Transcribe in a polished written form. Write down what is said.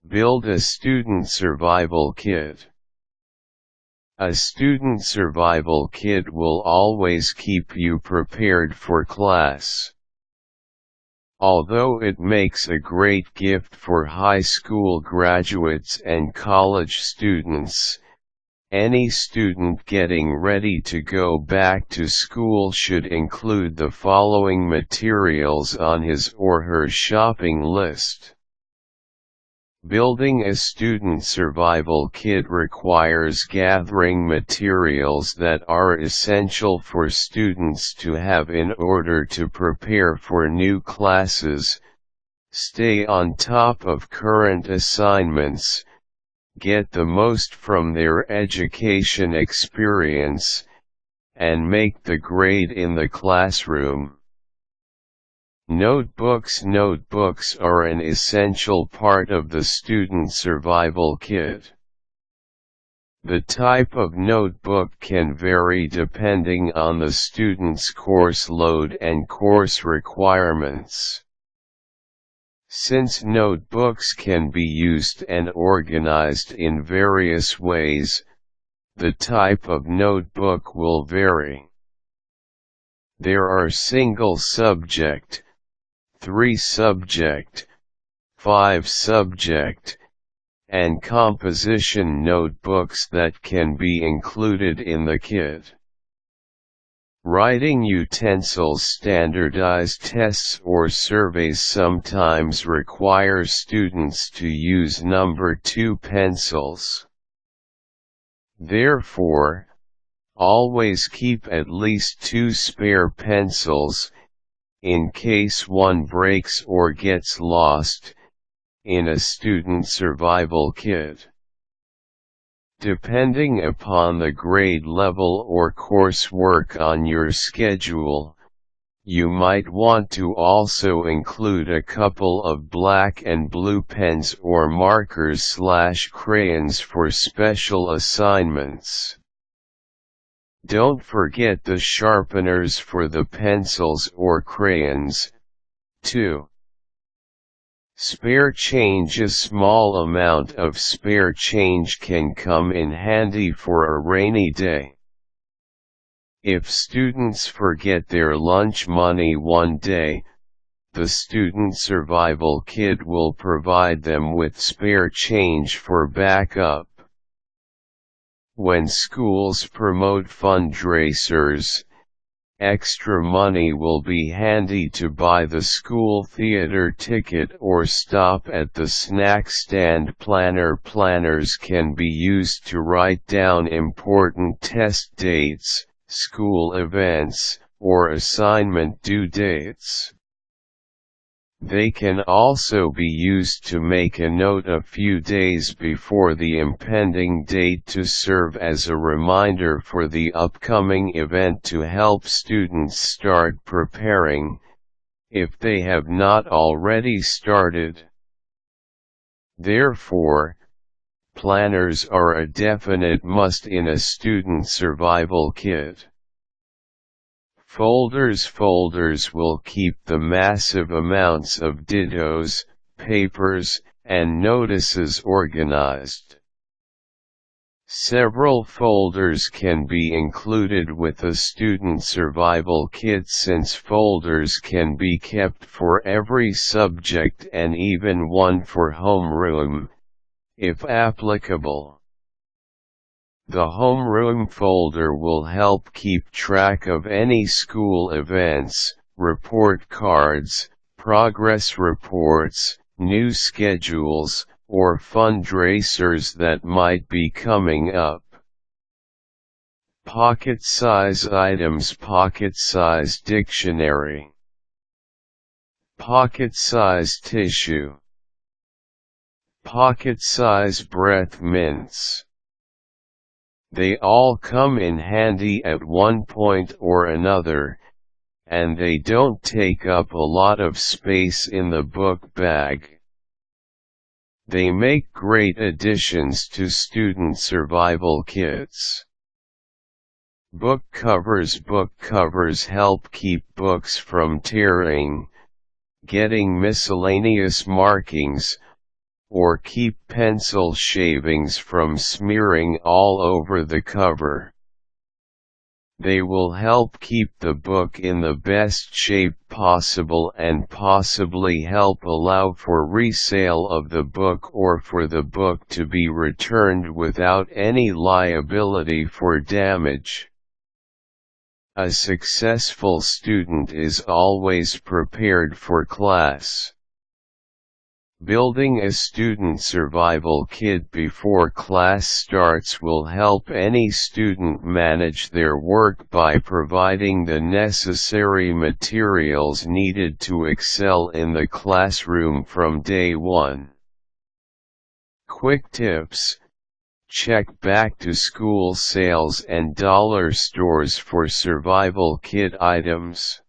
Build a student survival kit. A student survival kit will always keep you prepared for class. Although it makes a great gift for high school graduates and college students, any student getting ready to go back to school should include the following materials on his or her shopping list. Building a student survival kit requires gathering materials that are essential for students to have in order to prepare for new classes, stay on top of current assignments, get the most from their education experience, and make the grade in the classroom. Notebooks are an essential part of the student survival kit. The type of notebook can vary depending on the student's course load and course requirements. Since notebooks can be used and organized in various ways, the type of notebook will vary. There are single subject, 3 subject, 5 subject, and composition notebooks that can be included in the kit. Writing utensils standardized tests or surveys sometimes require students to use number 2 pencils. Therefore, always keep at least 2 spare pencils, in case one breaks or gets lost, in a student survival kit. Depending upon the grade level or coursework on your schedule, you might want to also include a couple of black and blue pens or markers/crayons for special assignments. Don't forget the sharpeners for the pencils or crayons, too. Spare change. A small amount of spare change can come in handy for a rainy day. If students forget their lunch money one day, the student survival kit will provide them with spare change for backup. When schools promote fundraisers, extra money will be handy to buy the school theater ticket or stop at the snack stand. Planners can be used to write down important test dates, school events, or assignment due dates. They can also be used to make a note a few days before the impending date to serve as a reminder for the upcoming event to help students start preparing, if they have not already started. Therefore, planners are a definite must in a student survival kit. Folders will keep the massive amounts of dittos, papers, and notices organized. Several folders can be included with a student survival kit since folders can be kept for every subject and even one for homeroom, if applicable. The homeroom folder will help keep track of any school events, report cards, progress reports, new schedules, or fundraisers that might be coming up. Pocket-size items. Pocket-size dictionary, pocket-size tissue, pocket-size breath mints. They all come in handy at one point or another, and they don't take up a lot of space in the book bag. They make great additions to student survival kits. Book covers. Book covers help keep books from tearing, getting miscellaneous markings, or keep pencil shavings from smearing all over the cover. They will help keep the book in the best shape possible and possibly help allow for resale of the book or for the book to be returned without any liability for damage. A successful student is always prepared for class. Building a student survival kit before class starts will help any student manage their work by providing the necessary materials needed to excel in the classroom from day one. Quick tips: check back-to-school sales and dollar stores for survival kit items.